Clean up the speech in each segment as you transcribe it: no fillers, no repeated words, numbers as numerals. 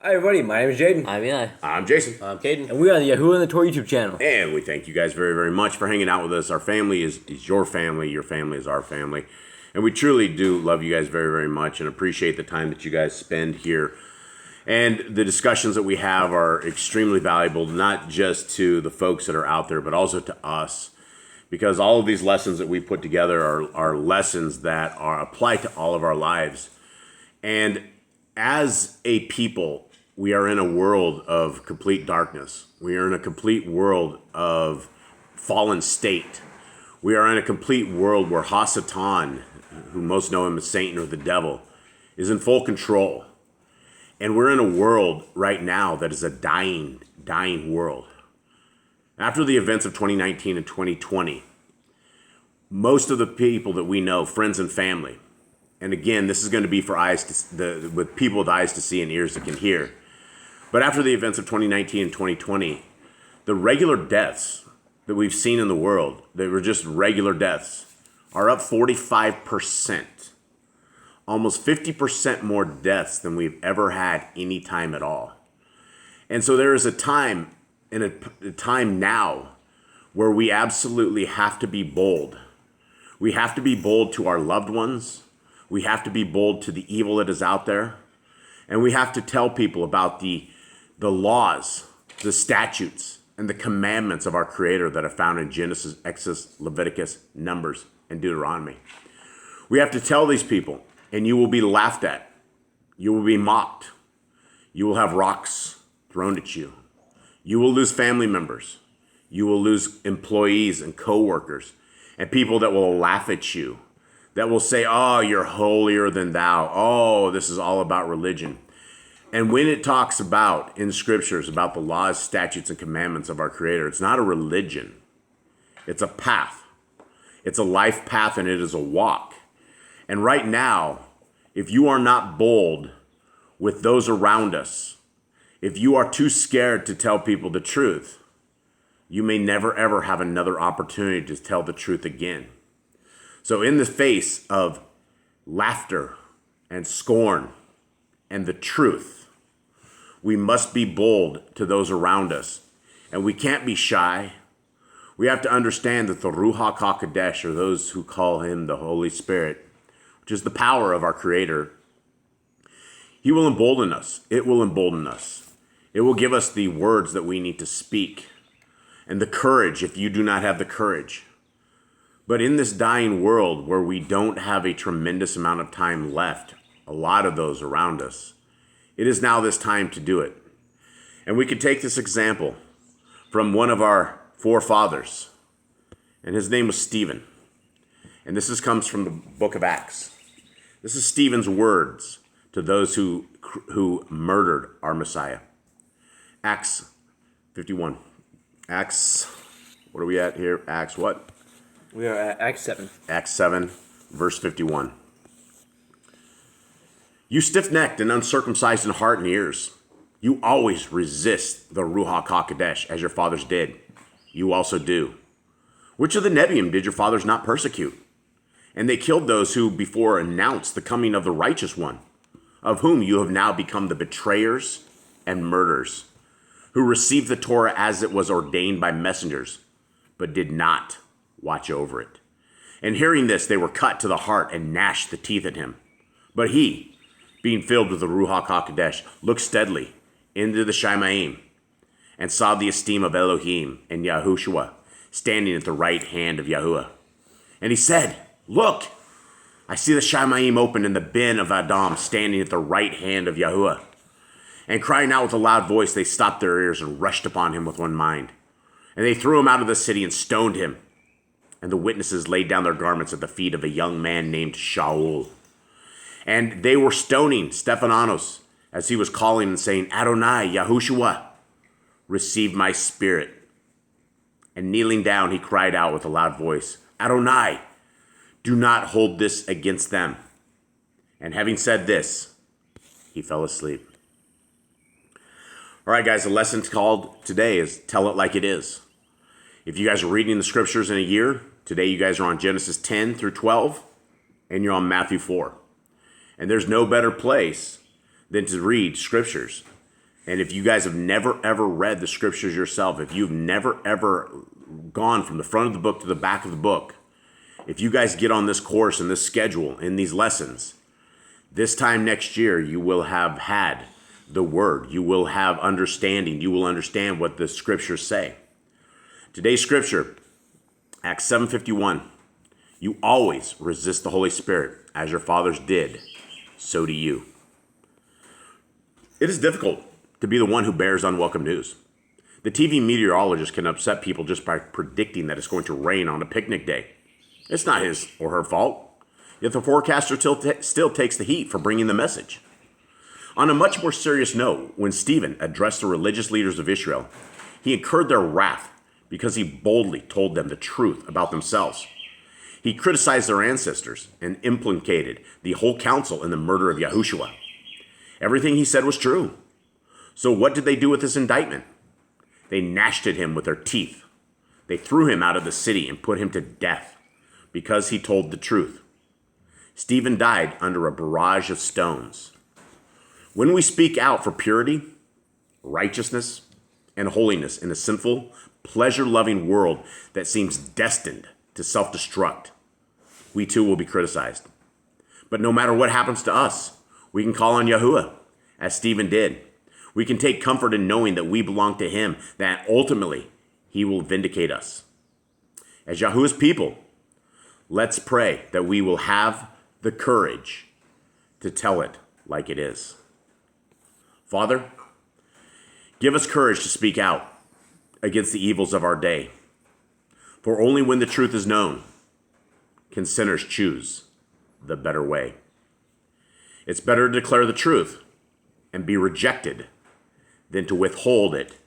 Hi everybody, my name is Jaden, I'm Eli. I'm Jason. I'm Caden. and we are on the Yahoo and the Tour YouTube channel. And we thank you guys very, very much for hanging out with us. Our family is your family is our family. And we truly do love you guys very, very much and appreciate the time that you guys spend here. And the discussions that we have are extremely valuable, not just to the folks that are out there, but also to us. Because all of these lessons that we put together are lessons that are applied to all of our lives. And as a people, we are in a world of complete darkness. We are in a complete world of fallen state. We are in a complete world where Hasatan, who most know him as Satan or the devil, is in full control. And we're in a world right now that is a dying world. After the events of 2019 and 2020, most of the people that we know, friends and family, and again, this is going to be for with people with eyes to see and ears that can hear. But after the events of 2019 and 2020, the regular deaths that we've seen in the world, that were just regular deaths, are up 45%. Almost 50% more deaths than we've ever had any time at all. And so there is a time, and a time now, where we absolutely have to be bold. We have to be bold to our loved ones. We have to be bold to the evil that is out there. And we have to tell people about the laws, the statutes, and the commandments of our Creator that are found in Genesis, Exodus, Leviticus, Numbers, and Deuteronomy. We have to tell these people, and you will be laughed at. You will be mocked. You will have rocks thrown at you. You will lose family members. You will lose employees and co-workers and people that will laugh at you, that will say, oh, you're holier than thou. Oh, this is all about religion. And when it talks about, in scriptures, about the laws, statutes, and commandments of our Creator, it's not a religion. It's a path. It's a life path, and it is a walk. And right now, if you are not bold with those around us, if you are too scared to tell people the truth, you may never, ever have another opportunity to tell the truth again. So in the face of laughter and scorn and the truth, we must be bold to those around us. And we can't be shy. We have to understand that the Ruach HaKodesh, or those who call him the Holy Spirit, which is the power of our Creator, he will embolden us. It will embolden us. It will give us the words that we need to speak and the courage if you do not have the courage. But in this dying world where we don't have a tremendous amount of time left, a lot of those around us, it is now this time to do it. And we could take this example from one of our forefathers, and his name was Stephen. And comes from the book of Acts. This is Stephen's words to those who murdered our Messiah. Acts 51. Acts, what are we at here? Acts what? We are at Acts 7. Acts 7, verse 51. You stiff-necked and uncircumcised in heart and ears, you always resist the Ruach HaKodesh as your fathers did. You also do. Which of the Nevi'im did your fathers not persecute? And they killed those who before announced the coming of the righteous one, of whom you have now become the betrayers and murderers, who received the Torah as it was ordained by messengers, but did not watch over it. And hearing this, they were cut to the heart and gnashed the teeth at him. But he, being filled with the Ruach HaKodesh, looked steadily into the Shemaim and saw the esteem of Elohim and Yahushua standing at the right hand of Yahuwah. And he said, look, I see the Shemaim open and the Ben of Adam standing at the right hand of Yahuwah. And crying out with a loud voice, they stopped their ears and rushed upon him with one mind. And they threw him out of the city and stoned him. And the witnesses laid down their garments at the feet of a young man named Shaul. And they were stoning Stephanos as he was calling and saying, Adonai, Yahushua, receive my spirit. And kneeling down, he cried out with a loud voice, Adonai, do not hold this against them. And having said this, he fell asleep. All right, guys, the lesson called today is tell it like it is. If you guys are reading the scriptures in a year, today you guys are on Genesis 10 through 12, and you're on Matthew 4. And there's no better place than to read scriptures And if you guys have never ever read the scriptures yourself, if you've never ever gone from the front of the book to the back of the book, if you guys get on this course and this schedule and these lessons, this time next year you will have had the word. You will have understanding. You will understand what the scriptures say. Today's scripture, Acts 7:51. You always resist the Holy Spirit, as your fathers did, so do you. It is difficult to be the one who bears unwelcome news. The TV meteorologist can upset people just by predicting that it's going to rain on a picnic day. It's not his or her fault. Yet the forecaster still takes the heat for bringing the message. On a much more serious note, when Stephen addressed the religious leaders of Israel, he incurred their wrath because he boldly told them the truth about themselves. He criticized their ancestors and implicated the whole council in the murder of Yahushua. Everything he said was true. So what did they do with this indictment? They gnashed at him with their teeth. They threw him out of the city and put him to death because he told the truth. Stephen died under a barrage of stones. When we speak out for purity, righteousness, and holiness in a sinful, pleasure-loving world that seems destined to self-destruct, we too will be criticized. But no matter what happens to us, we can call on Yahuwah, as Stephen did. We can take comfort in knowing that we belong to him, that ultimately he will vindicate us. As Yahuwah's people, let's pray that we will have the courage to tell it like it is. Father, give us courage to speak out against the evils of our day. For only when the truth is known can sinners choose the better way. It's better to declare the truth and be rejected than to withhold it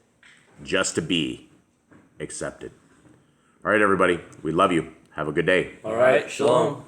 just to be accepted. All right, everybody, we love you. Have a good day. All right, shalom.